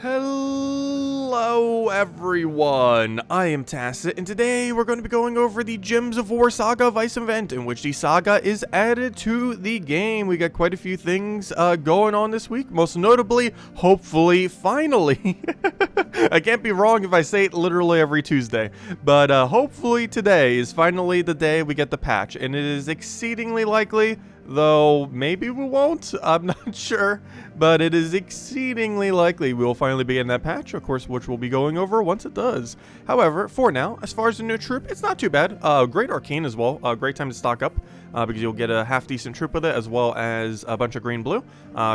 Hello everyone, I am Tacit, and today we're going to be going over the Gems of War Saga Vice event, in which the Saga is added to the game. We got quite a few things going on this week, most notably, hopefully, finally. I can't be wrong if I say it literally every Tuesday, but hopefully today is finally the day we get the patch, and it is exceedingly likely, though maybe we won't, I'm not sure, but it is exceedingly likely we will finally be getting that patch, of course, which we'll be going over once it does. However, for now, as far as the new troop, it's not too bad. Great arcane as well, great time to stock up, because you'll get a half-decent troop with it, as well as a bunch of green-blue.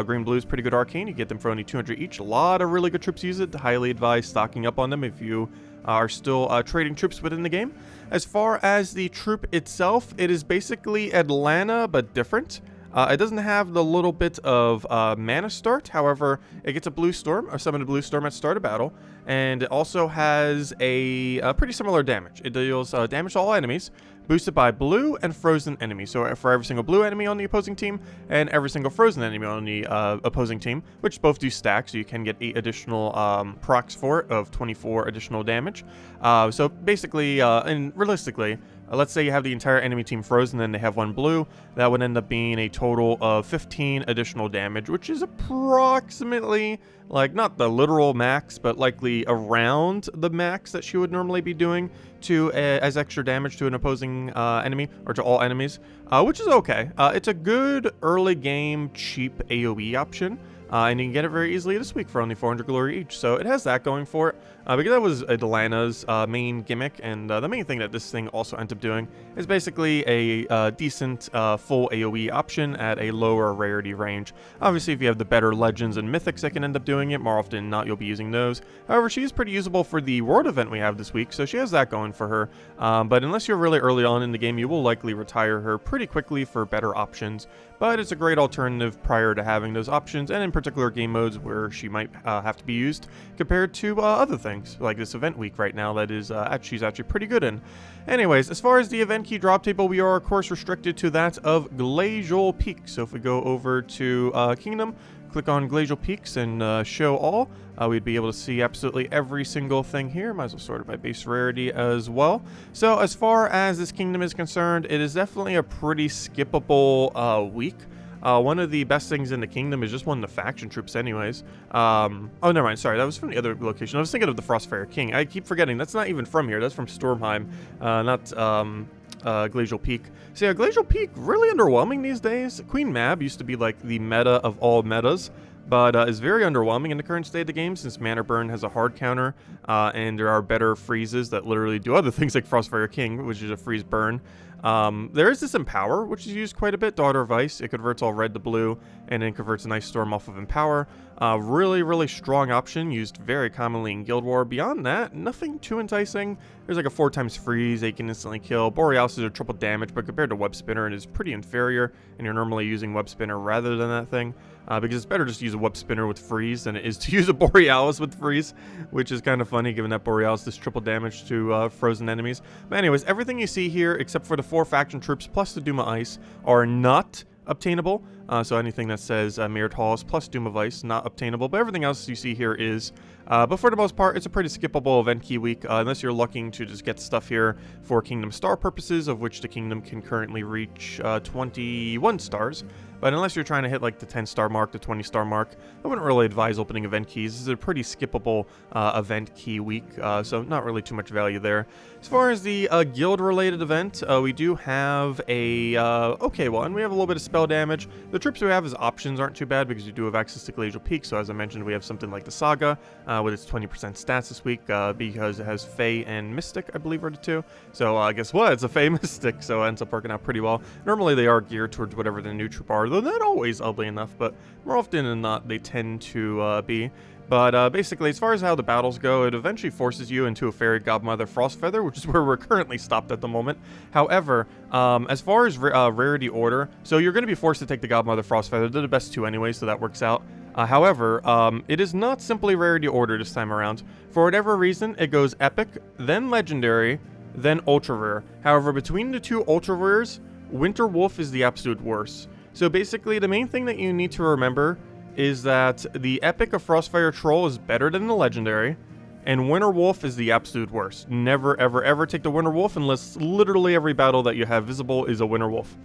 Green-blue is pretty good arcane, you get them for only 200 each. A lot of really good troops use it. Highly advise stocking up on them if you are still trading troops within the game. As far as the troop itself, it is basically Atlanta, but different. It doesn't have the little bit of mana start, however, it gets a blue storm, or summon a blue storm at start of battle, and it also has a pretty similar damage. It deals damage to all enemies, boosted by blue and frozen enemies. So for every single blue enemy on the opposing team, and every single frozen enemy on the opposing team, which both do stack, so you can get 8 additional procs for it of 24 additional damage. So basically, and realistically, let's say you have the entire enemy team frozen and they have 1 blue, that would end up being a total of 15 additional damage, which is approximately, like, not the literal max, but likely around the max that she would normally be doing to as extra damage to an opposing enemy, or to all enemies, which is okay. It's a good early game, cheap AoE option. And you can get it very easily this week for only 400 glory each. So it has that going for it, because that was Adelanna's main gimmick, and the main thing that this thing also ends up doing is basically a decent full AoE option at a lower rarity range. Obviously, if you have the better legends and mythics that can end up doing it, more often than not you'll be using those. However, she is pretty usable for the world event we have this week, so she has that going for her. But unless you're really early on in the game, you will likely retire her pretty quickly for better options. But it's a great alternative prior to having those options, and in particular game modes where she might have to be used compared to other things, like this event week right now that is she's actually pretty good in. Anyways, as far as the event key drop table, we are of course restricted to that of Glacial Peak. So if we go over to Kingdom, click on Glacial Peaks and show all, we'd be able to see absolutely every single thing here. Might as well sort it by base rarity as well. So as far as this kingdom is concerned, it is definitely a pretty skippable week. One of the best things in the kingdom is just one of the faction troops anyways. Oh, never mind, sorry, that was from the other location. I was thinking of the Frostfire King. I keep forgetting, that's not even from here, that's from Stormheim, not Glacial Peak. So yeah, Glacial Peak, really underwhelming these days. Queen Mab used to be like the meta of all metas, but is very underwhelming in the current state of the game since Mana Burn has a hard counter, and there are better freezes that literally do other things like Frostfire King, which is a freeze burn. There is this Empower, which is used quite a bit, Daughter of Ice. It converts all red to blue, and then converts a nice storm off of Empower. Really strong option, used very commonly in Guild War. Beyond that, nothing too enticing. There's like a 4x freeze that you can instantly kill. Borealis is a triple damage, but compared to Web Spinner, it is pretty inferior, and you're normally using Web Spinner rather than that thing. Because it's better just to use a Web Spinner with freeze than it is to use a Borealis with freeze, which is kind of funny given that Borealis does triple damage to frozen enemies. But anyways, everything you see here, except for the 4 faction troops plus the Doom of Ice, are not obtainable. So anything that says Mirrored Halls plus Doom of Ice, not obtainable, but everything else you see here is. But for the most part, it's a pretty skippable event key week, unless you're looking to just get stuff here for Kingdom Star purposes, of which the Kingdom can currently reach 21 stars. But unless you're trying to hit like the 10-star mark, the 20-star mark, I wouldn't really advise opening event keys. This is a pretty skippable event key week, so not really too much value there. As far as the guild-related event, we do have a okay one. We have a little bit of spell damage. The troops we have as options aren't too bad because you do have access to Glacial Peak. So as I mentioned, we have something like the Saga with its 20% stats this week because it has Fae and Mystic, I believe, are the two. So guess what? It's a Fae Mystic, so it ends up working out pretty well. Normally they are geared towards whatever the new troop are, though not always, oddly enough, but more often than not they tend to be. But basically, as far as how the battles go, it eventually forces you into a Fairy Gobmother Frostfeather, which is where we're currently stopped at the moment. However, as far as rarity order, so you're going to be forced to take the Gobmother Frostfeather. They're the best 2 anyway, so that works out. However, it is not simply rarity order this time around. For whatever reason, it goes Epic, then Legendary, then Ultra Rare. However, between the 2 Ultra Rares, Winter Wolf is the absolute worst. So basically, the main thing that you need to remember is that the Epic of Frostfire Troll is better than the Legendary, and Winter Wolf is the absolute worst. Never, ever, ever take the Winter Wolf unless literally every battle that you have visible is a Winter Wolf.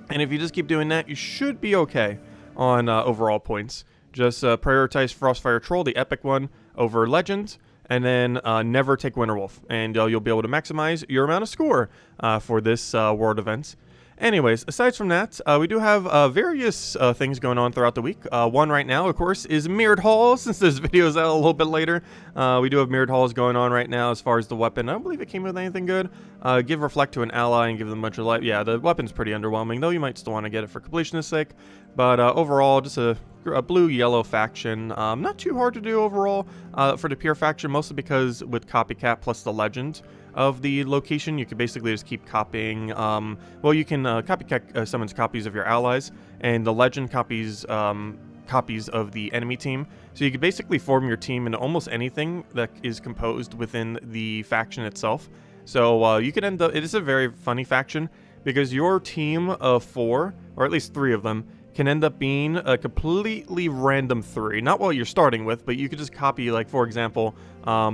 And if you just keep doing that, you should be okay on overall points. Just prioritize Frostfire Troll, the epic one, over Legend, and then never take Winter Wolf. And you'll be able to maximize your amount of score for this world events. Anyways, aside from that, we do have various things going on throughout the week. One right now, of course, is Mirrored Halls. Since this video is out a little bit later, we do have Mirrored Halls going on right now as far as the weapon. I don't believe it came with anything good. Give Reflect to an ally and give them a bunch of life. Yeah, the weapon's pretty underwhelming, though you might still want to get it for completionist sake. But overall, just a blue-yellow faction. Not too hard to do overall for the pure faction, mostly because with Copycat plus the Legend of the location, you can basically just keep copying. Well, you can Copycat summons copies of your allies, and the Legend copies copies of the enemy team. So you can basically form your team into almost anything that is composed within the faction itself. So you could end up, it is a very funny faction, because your team of 4, or at least 3 of them, can end up being a completely random 3. Not what you're starting with, but you could just copy, like, for example,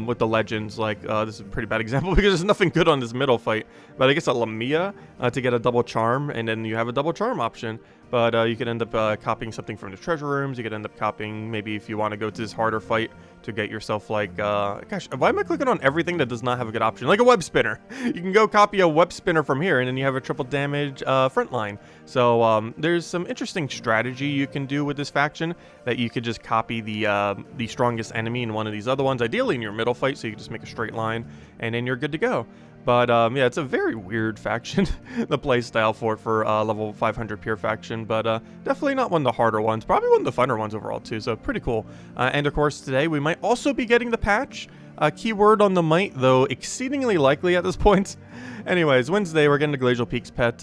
with the Legends, like, this is a pretty bad example because there's nothing good on this middle fight, but I guess a Lamia to get a double charm, and then you have a double charm option. But you could end up copying something from the treasure rooms. You could end up copying, maybe if you want to go to this harder fight, to get yourself, like, gosh, why am I clicking on everything that does not have a good option? Like a web spinner. You can go copy a web spinner from here, and then you have a triple damage front line. So there's some interesting strategy you can do with this faction, that you could just copy the strongest enemy in one of these other ones, ideally in your middle fight, so you can just make a straight line, and then you're good to go. But yeah, it's a very weird faction, the playstyle for it for level 500 pure faction, but definitely not one of the harder ones, probably one of the funner ones overall too, so pretty cool. And of course today we might also be getting the patch. Keyword on the might, though exceedingly likely at this point. Anyways, Wednesday we're getting the Glacial Peak's pet.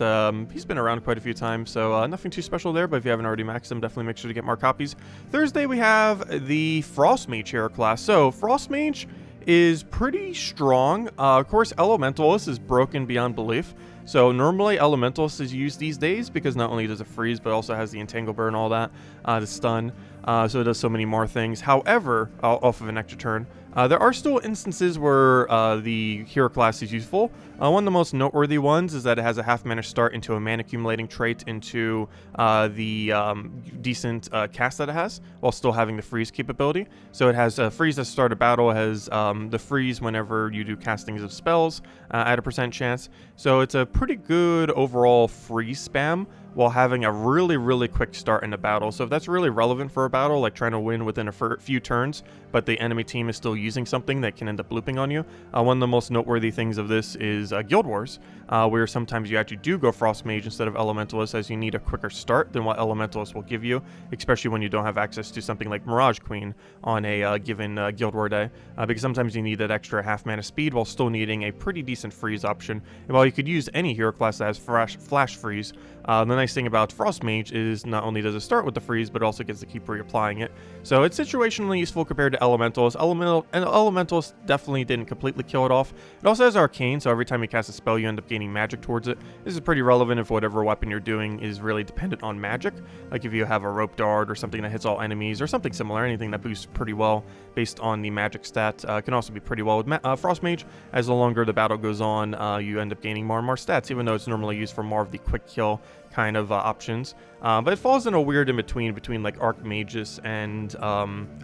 He's been around quite a few times, so nothing too special there, but if you haven't already maxed him, definitely make sure to get more copies. Thursday we have the Frost Mage hero class. So Frost Mage is pretty strong. Of course, Elementalist is broken beyond belief. So normally Elementalist is used these days because not only does it freeze, but also has the Entangle Burn and all that, to stun. So it does so many more things. However, off of an extra turn, there are still instances where the hero class is useful. One of the most noteworthy ones is that it has a half mana start into a mana accumulating trait into the decent cast that it has, while still having the freeze capability. So it has freeze at start of battle, it has the freeze whenever you do castings of spells at a % chance. So it's a pretty good overall freeze spam, while having a really, really quick start in the battle. So if that's really relevant for a battle, like trying to win within a few turns, but the enemy team is still using something that can end up looping on you. One of the most noteworthy things of this is Guild Wars, where sometimes you actually do go Frost Mage instead of Elementalist, as you need a quicker start than what Elementalist will give you, especially when you don't have access to something like Mirage Queen on a given Guild War day, because sometimes you need that extra half mana speed while still needing a pretty decent freeze option. And while you could use any hero class that has flash freeze, the nice thing about Frost Mage is not only does it start with the freeze, but also gets to keep reapplying it. So it's situationally useful compared to Elementalist. Elementalist definitely didn't completely kill it off. It also has Arcane, so every time you cast a spell, you end up gaining magic towards it. This is pretty relevant if whatever weapon you're doing is really dependent on magic. Like if you have a Rope Dart or something that hits all enemies, or something similar, anything that boosts pretty well based on the magic stat, can also be pretty well with Frost Mage. As the longer the battle goes on, you end up gaining more and more stats, even though it's normally used for more of the quick kill kind of options, but it falls in a weird in between like Archmagus and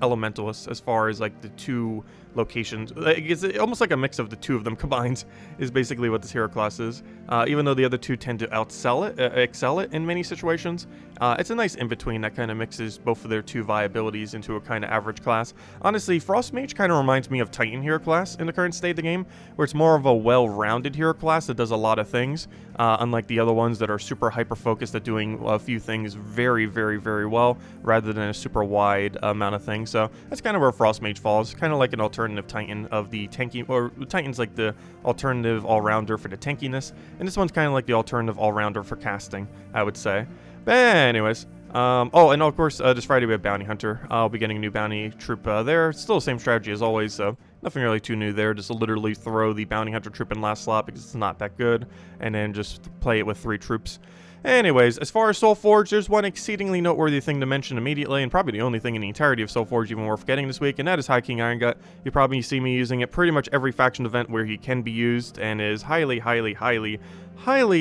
Elementalist, as far as like the two locations. It's almost like a mix of the two of them combined is basically what this hero class is. Even though the other two tend to excel it in many situations, it's a nice in-between that kind of mixes both of their two viabilities into a kind of average class. Honestly, Frost Mage kind of reminds me of Titan hero class in the current state of the game, where it's more of a well-rounded hero class that does a lot of things, unlike the other ones that are super hyper-focused at doing a few things very, very, very well, rather than a super wide amount of things. So that's kind of where Frost Mage falls, kind of like an alternative Titan of the tanky, or Titan's like the alternative all-rounder for the tankiness, and this one's kind of like the alternative all-rounder for casting, I would say. But anyways, oh, and of course, this Friday we have Bounty Hunter. I'll be getting a new bounty troop there. Still the same strategy as always, so nothing really too new there. Just literally throw the Bounty Hunter troop in last slot because it's not that good, and then just play it with 3 troops. Anyways, as far as Soulforge, there's one exceedingly noteworthy thing to mention immediately, and probably the only thing in the entirety of Soulforge even worth getting this week, and that is High King Iron Gut. You probably see me using it pretty much every faction event where he can be used, and is highly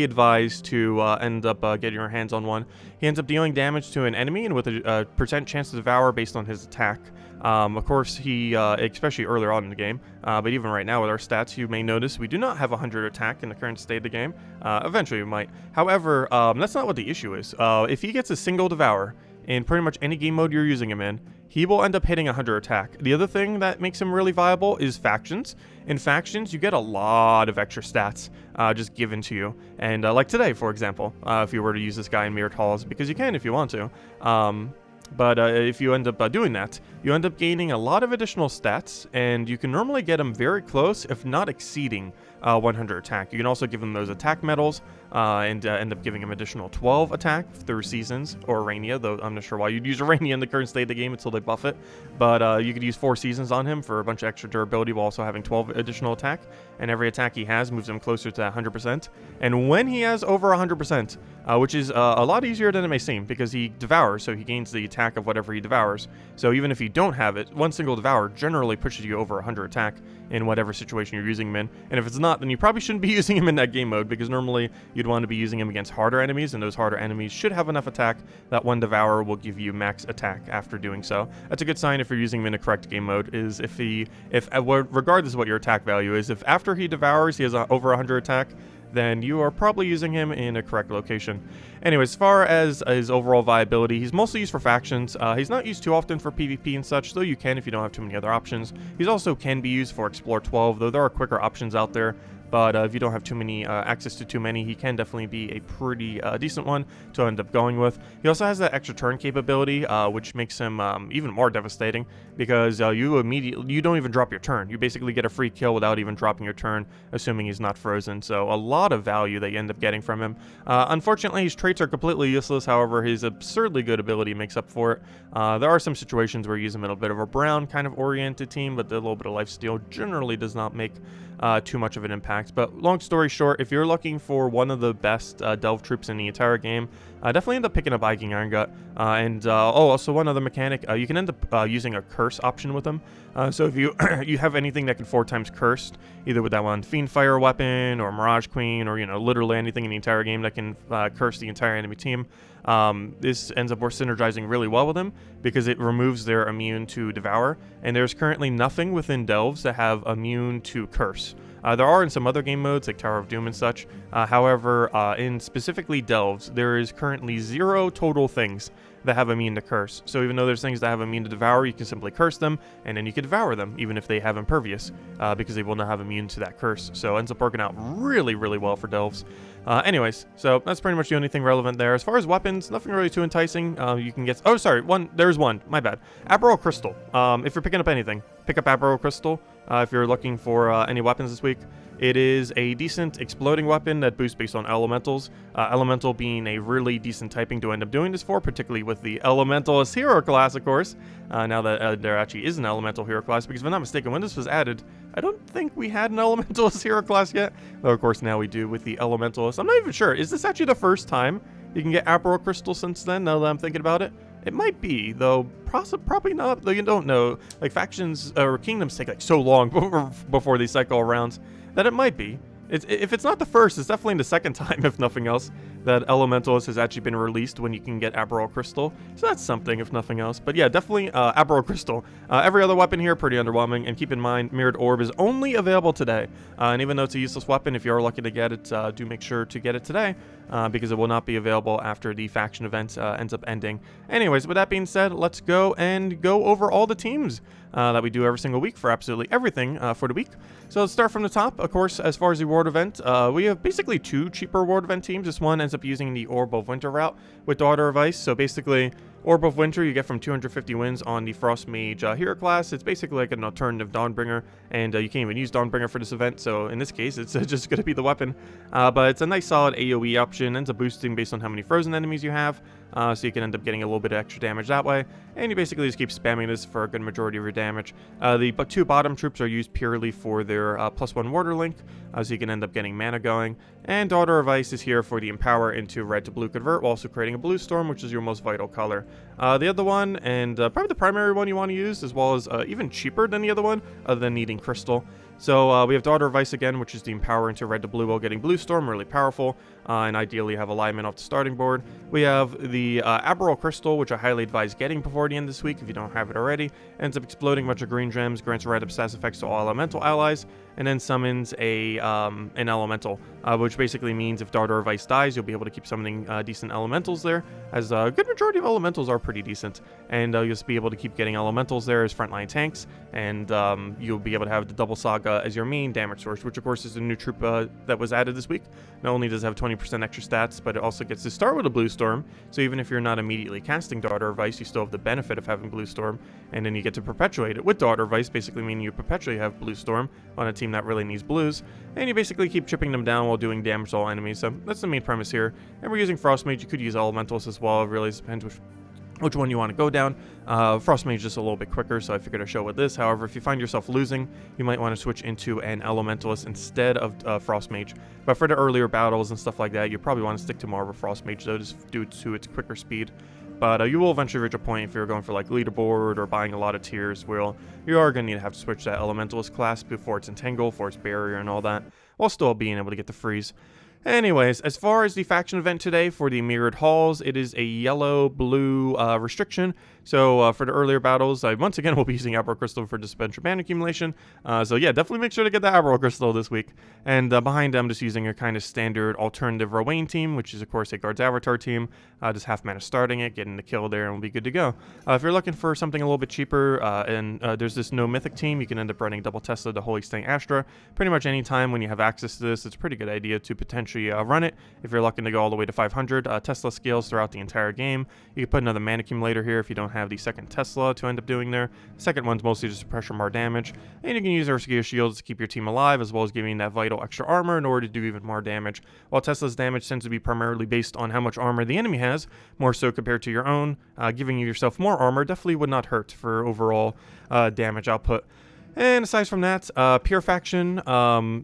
advised to end up getting your hands on one. He ends up dealing damage to an enemy, and with a percent chance to devour based on his attack. Of course, he, especially earlier on in the game, but even right now with our stats, you may notice we do not have 100 attack in the current state of the game. Eventually we might. However, that's not what the issue is. If he gets a single devour in pretty much any game mode you're using him in, he will end up hitting 100 attack. The other thing that makes him really viable is factions. In factions, you get a lot of extra stats just given to you. And like today, for example, if you were to use this guy in Mirrored Halls, because you can if you want to. But if you end up doing that, you end up gaining a lot of additional stats, and you can normally get them very close, if not exceeding 100 attack. You can also give them those attack medals, and end up giving him additional 12 attack through Seasons, or Arania, though I'm not sure why you'd use Arania in the current state of the game until they buff it. But you could use 4 Seasons on him for a bunch of extra durability while also having 12 additional attack, and every attack he has moves him closer to 100%. And when he has over 100%, which is a lot easier than it may seem, because he devours, so he gains the attack of whatever he devours. So even if you don't have it, one single devour generally pushes you over 100 attack in whatever situation you're using him in. And if it's not, then you probably shouldn't be using him in that game mode, because normally you'd want to be using him against harder enemies, and those harder enemies should have enough attack that one devour will give you max attack after doing so. That's a good sign if you're using him in a correct game mode, is if regardless of what your attack value is, if after he devours he has over 100 attack, then you are probably using him in a correct location. Anyway, as far as his overall viability, he's mostly used for factions. He's not used too often for PvP and such, though you can if you don't have too many other options. He's also can be used for Explore 12, though there are quicker options out there. But if you don't have too many access to too many, he can definitely be a pretty decent one to end up going with. He also has that extra turn capability, which makes him even more devastating, because you don't even drop your turn. You basically get a free kill without even dropping your turn, assuming he's not frozen. So a lot of value that you end up getting from him. Unfortunately, his traits are completely useless. However, his absurdly good ability makes up for it. There are some situations where you use him in a bit of a brown kind of oriented team, but the little bit of lifesteal generally does not make too much of an impact. But long story short, if you're looking for one of the best delve troops in the entire game, definitely end up picking up High King Iron Gut. Also one other mechanic, you can end up using a curse option with him. So if you you have anything that can 4 times cursed, either with that one Fiendfire weapon or Mirage Queen, or literally anything in the entire game that can curse the entire enemy team, this ends up synergizing really well with him, because it removes their immune to devour, and there's currently nothing within delves that have immune to curse. There are in some other game modes like Tower of Doom and such. However, in specifically delves, there is currently 0 total things that have immune to curse. So even though there's things that have immune to devour, you can simply curse them, and then you can devour them, even if they have impervious, because they will not have immune to that curse. So it ends up working out really, really well for delves. Anyways, so that's pretty much the only thing relevant there. As far as weapons, nothing really too enticing. You can get... Oh, sorry, there's one. My bad. Abral Crystal. If you're picking up anything, pick up Abral Crystal. If you're looking for any weapons this week. It is a decent exploding weapon that boosts based on elementals. Elemental being a really decent typing to end up doing this for, particularly with the Elementalist hero class, of course. Now that there actually is an Elemental hero class, because if I'm not mistaken, when this was added, I don't think we had an Elementalist hero class yet. Though, of course, now we do with the Elementalist. I'm not even sure. Is this actually the first time you can get Abral Crystal since then, now that I'm thinking about it? It might be, though probably not, though you don't know. Like, factions or kingdoms take like so long before they cycle around that it might be. If it's not the first, it's definitely the second time, if nothing else, that Elementalist has actually been released when you can get Abral Crystal. So that's something, if nothing else. But yeah, definitely Abral Crystal. Every other weapon here, pretty underwhelming. And keep in mind, Mirrored Orb is only available today. And even though it's a useless weapon, if you are lucky to get it, do make sure to get it today, because it will not be available after the faction event ends up ending. Anyways, with that being said, let's go over all the teams that we do every single week for absolutely everything for the week. So let's start from the top. Of course, as far as the reward event, we have basically 2 cheaper reward event teams. This one ends up using the Orb of Winter route with Daughter of Ice. So basically, Orb of Winter you get from 250 wins on the Frost Mage hero class. It's basically like an alternative Dawnbringer, and you can't even use Dawnbringer for this event, so in this case it's just going to be the weapon. But it's a nice solid AoE option, ends up boosting based on how many frozen enemies you have. so you can end up getting a little bit of extra damage that way, and you basically just keep spamming this for a good majority of your damage. The two bottom troops are used purely for their +1 water link, so you can end up getting mana going, and Daughter of Ice is here for the Empower into red to blue convert, while also creating a blue storm, which is your most vital color. The other one, and probably the primary one you want to use, as well as even cheaper than the other one, other than needing Crystal. So we have Daughter of Ice again, which is the Empower into red to blue while getting Blue Storm, really powerful, and ideally have alignment off the starting board. We have the Aberral Crystal, which I highly advise getting before the end of this week if you don't have it already. Ends up exploding a bunch of green gems, grants random status effects to all elemental allies, and then summons an elemental, which basically means if Daughter of Ice dies, you'll be able to keep summoning decent elementals there, as a good majority of elementals are pretty decent, and you'll just be able to keep getting elementals there as frontline tanks, and you'll be able to have the double Saga as your main damage source, which of course is a new troop that was added this week. Not only does it have 20% extra stats, but it also gets to start with a Blue Storm, so even if you're not immediately casting Daughter of Ice, you still have the benefit of having Blue Storm, and then you get to perpetuate it with Daughter of Ice, basically meaning you perpetually have Blue Storm on a team that really needs blues, and you basically keep chipping them down while doing damage to all enemies. So that's the main premise here, and we're using Frost Mage. You could use Elementals as well, it really depends which one you want to go down. Frost Mage is just a little bit quicker, so I figured I'd show with this. However, if you find yourself losing, you might want to switch into an Elementalist instead of Frost Mage. But for the earlier battles and stuff like that, you probably want to stick to more of a Frost Mage, though, just due to its quicker speed. But you will eventually reach a point if you're going for like leaderboard or buying a lot of tiers where you are going to need to have to switch that Elementalist class before its Entangle, for its Barrier and all that, while still being able to get the freeze. Anyways, as far as the faction event today for the Mirrored Halls, it is a yellow-blue restriction. So for the earlier battles, I once again will be using Aberral Crystal for Dispenser Mana Accumulation. So yeah, definitely make sure to get the Aberral Crystal this week. And behind I'm just using a kind of standard alternative Rowain team, which is of course a Guard's Avatar team. Just half mana starting it, getting the kill there, and we'll be good to go. If you're looking for something a little bit cheaper, and there's this no Mythic team, you can end up running double Tesla to Holy Stang Astra. Pretty much any time when you have access to this, it's a pretty good idea to potentially run it. If you're looking to go all the way to 500, Tesla scales throughout the entire game. You can put another mana accumulator here if you don't have the second Tesla to end up doing there. The second one's mostly just to pressure more damage, and you can use Earthgear shields to keep your team alive, as well as giving that vital extra armor in order to do even more damage. While Tesla's damage tends to be primarily based on how much armor the enemy has, more so compared to your own, giving yourself more armor definitely would not hurt for overall damage output. And aside from that, Pure Faction,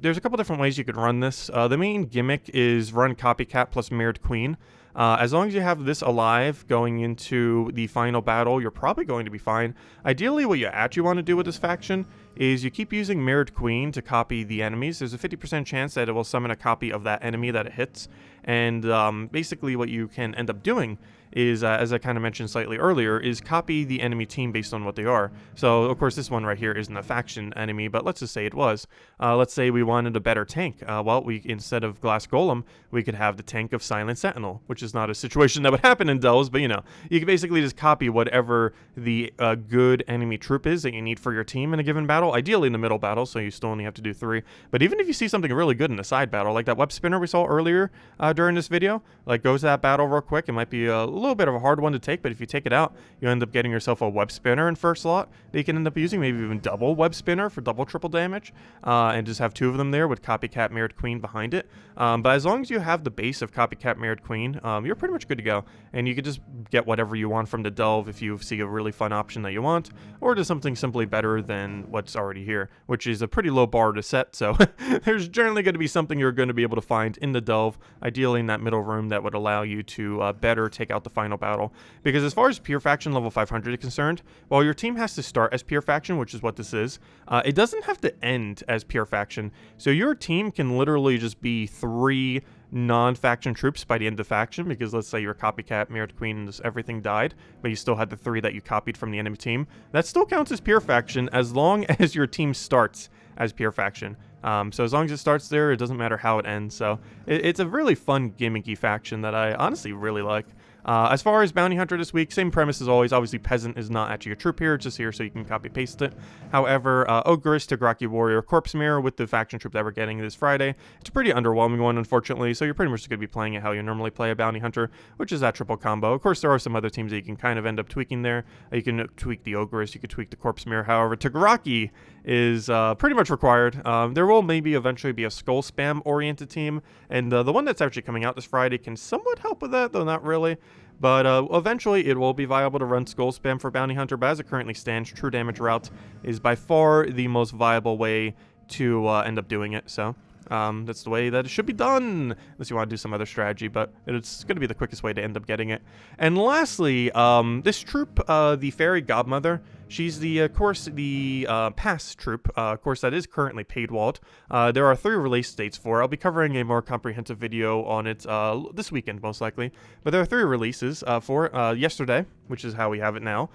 there's a couple different ways you could run this. The main gimmick is run Copycat plus Mirrored Queen. As long as you have this alive going into the final battle, you're probably going to be fine. Ideally, what you actually want to do with this faction is you keep using Mirrored Queen to copy the enemies. There's a 50% chance that it will summon a copy of that enemy that it hits. And basically what you can end up doing is, as I kind of mentioned slightly earlier, is copy the enemy team based on what they are. So, of course, this one right here isn't a faction enemy, but let's just say it was. Let's say we wanted a better tank. Well, instead of Glass Golem, we could have the tank of Silent Sentinel, which is not a situation that would happen in Delves, but, you know, you can basically just copy whatever the good enemy troop is that you need for your team in a given battle, ideally in the middle battle, so you still only have to do 3. But even if you see something really good in the side battle, like that web spinner we saw earlier during this video, like goes to that battle real quick, it might be a little bit of a hard one to take, but if you take it out, you end up getting yourself a web spinner in first slot that you can end up using, maybe even double web spinner for double triple damage, and just have 2 of them there with Copycat Mirrored Queen behind it. But as long as you have the base of Copycat Mirrored Queen, you're pretty much good to go, and you can just get whatever you want from the Delve if you see a really fun option that you want, or just something simply better than what's already here, which is a pretty low bar to set, so there's generally going to be something you're going to be able to find in the Delve, ideally in that middle room, that would allow you to better take out the final battle. Because as far as Pure Faction level 500 is concerned, while your team has to start as Pure Faction, which is what this is, it doesn't have to end as Pure Faction. So your team can literally just be 3 non-faction troops by the end of faction, because let's say your Copycat Mirrored Queen and everything died, but you still had the 3 that you copied from the enemy team. That still counts as Pure Faction as long as your team starts as Pure Faction. So as long as it starts there, it doesn't matter how it ends. So it's a really fun gimmicky faction that I honestly really like. As far as Bounty Hunter this week, same premise as always. Obviously, Peasant is not actually a troop here, it's just here so you can copy-paste it. However, Ogress, Tigraki Warrior, Corpse Mirror with the faction troop that we're getting this Friday. It's a pretty underwhelming one, unfortunately, so you're pretty much going to be playing it how you normally play a Bounty Hunter, which is that triple combo. Of course, there are some other teams that you can kind of end up tweaking there. You can tweak the Ogress, you can tweak the Corpse Mirror. However, Tigraki is pretty much required. There will maybe eventually be a Skull Spam-oriented team, and the one that's actually coming out this Friday can somewhat help with that, though not really. But eventually it will be viable to run Skull Spam for Bounty Hunter, but as it currently stands, True Damage Route is by far the most viable way to end up doing it. So that's the way that it should be done, unless you want to do some other strategy, but it's going to be the quickest way to end up getting it. And lastly, this troop, the Fairy Gobmother, she's the, of course, the pass troop, of course, that is currently paid walled. There are 3 release dates for it. I'll be covering a more comprehensive video on it this weekend, most likely. But there are 3 releases for it. Yesterday, which is how we have it now.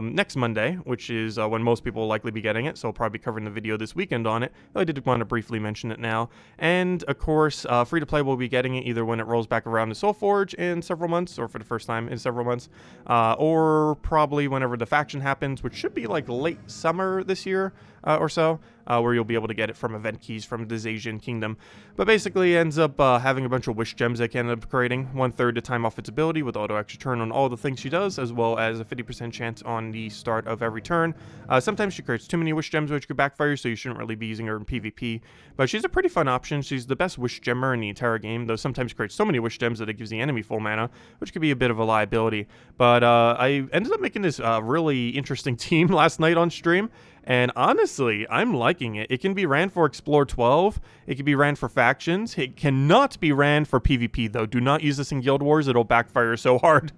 Next Monday, which is when most people will likely be getting it, so I'll probably be covering the video this weekend on it. Though I did want to briefly mention it now. And, of course, free-to-play will be getting it either when it rolls back around to Soulforge in several months, or for the first time in several months, or probably whenever the faction happens, which should be like late summer this year or so, where you'll be able to get it from event keys from the Zacian Kingdom. But basically it ends up having a bunch of wish gems that can end up creating 1/3 the time off its ability with auto extra turn on all the things she does, as well as a 50% chance on the start of every turn. Sometimes she creates too many wish gems, which could backfire, so you shouldn't really be using her in PvP. But she's a pretty fun option. She's the best wish gemmer in the entire game, though sometimes she creates so many wish gems that it gives the enemy full mana, which could be a bit of a liability. But I ended up making this really interesting team last night on stream. And honestly, I'm liking it. It can be ran for Explore 12. It can be ran for factions. It cannot be ran for PvP, though. Do not use this in Guild Wars. It'll backfire so hard.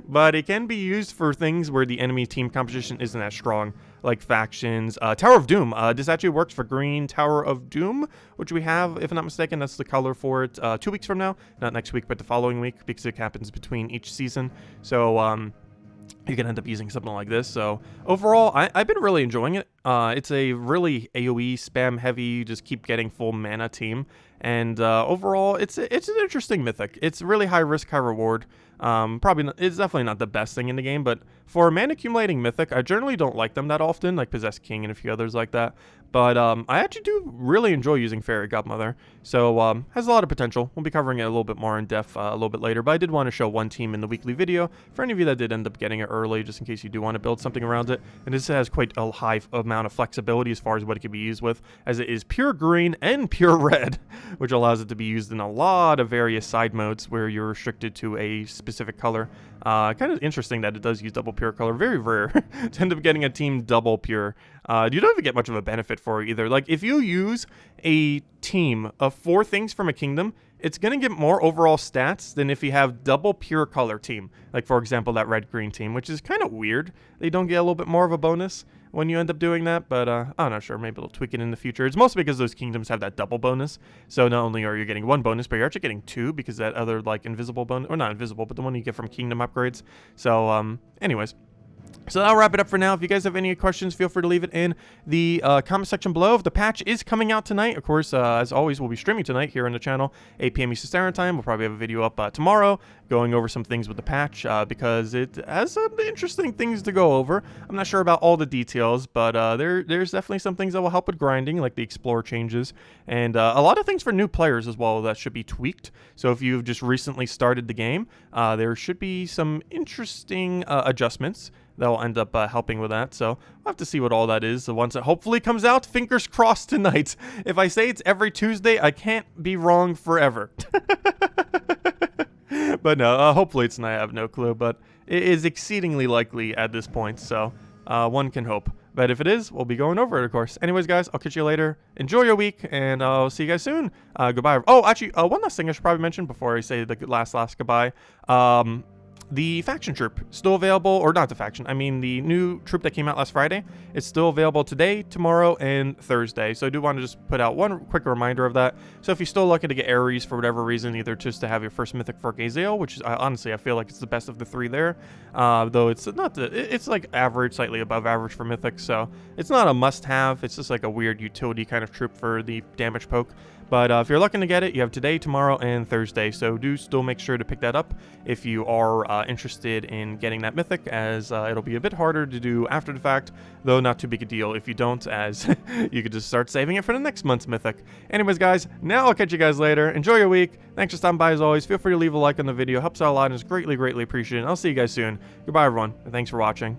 But it can be used for things where the enemy team composition isn't as strong, like factions. Tower of Doom. This actually works for green Tower of Doom, which we have, if I'm not mistaken. That's the color for it 2 weeks from now. Not next week, but the following week, because it happens between each season. So, you can end up using something like this. So overall, I've been really enjoying it. It's a really AoE spam heavy, just keep getting full mana team. And overall, it's an interesting mythic. It's really high risk, high reward. It's definitely not the best thing in the game, but for a mana accumulating mythic, I generally don't like them that often, like Possessed King and a few others like that. But I actually do really enjoy using Fairy Godmother, so has a lot of potential. We'll be covering it a little bit more in depth a little bit later, but I did want to show one team in the weekly video for any of you that did end up getting it early, just in case you do want to build something around it. And this has quite a high amount of flexibility as far as what it can be used with, as it is pure green and pure red, which allows it to be used in a lot of various side modes where you're restricted to a specific color. Kind of interesting that it does use double pure color. Very rare to end up getting a team double pure. You don't even get much of a benefit for it either. Like, if you use a team of 4 things from a kingdom, it's going to get more overall stats than if you have double pure color team. Like, for example, that red-green team, which is kind of weird. They don't get a little bit more of a bonus when you end up doing that, but I'm not sure. Maybe they'll tweak it in the future. It's mostly because those kingdoms have that double bonus. So not only are you getting 1 bonus, but you're actually getting 2 because that other, like, invisible bonus, or not invisible, but the one you get from kingdom upgrades. So, anyways. So that'll wrap it up for now. If you guys have any questions, feel free to leave it in the comment section below. If the patch is coming out tonight, of course, as always, we'll be streaming tonight here on the channel, 8 p.m. Eastern Standard Time. We'll probably have a video up tomorrow going over some things with the patch because it has some interesting things to go over. I'm not sure about all the details, but there's definitely some things that will help with grinding, like the Explore changes, and a lot of things for new players as well that should be tweaked. So if you've just recently started the game, there should be some interesting adjustments that will end up helping with that. So we'll have to see what all that is. Once it hopefully comes out, fingers crossed tonight. If I say it's every Tuesday, I can't be wrong forever. But no, hopefully it's tonight. I have no clue, but it is exceedingly likely at this point. So one can hope. But if it is, we'll be going over it, of course. Anyways, guys, I'll catch you later. Enjoy your week, and I'll see you guys soon. Goodbye. Oh, actually, one last thing I should probably mention before I say the last goodbye. The faction troop still available, or not the faction, I mean the new troop that came out last Friday. It's still available today, tomorrow, and Thursday. So I do want to just put out one quick reminder of that. So if you're still looking to get Ares for whatever reason, either just to have your first mythic for Glacial, which is honestly I feel like it's the best of the 3 there, though it's not it's like average, slightly above average for mythic. So it's not a must-have. It's just like a weird utility kind of troop for the damage poke. But if you're looking to get it, you have today, tomorrow, and Thursday. So do still make sure to pick that up if you are interested in getting that mythic, as it'll be a bit harder to do after the fact, though not too big a deal if you don't, as you could just start saving it for the next month's mythic. Anyways, guys, now I'll catch you guys later. Enjoy your week. Thanks for stopping by as always. Feel free to leave a like on the video. Helps out a lot and is greatly, greatly appreciated. I'll see you guys soon. Goodbye, everyone, and thanks for watching.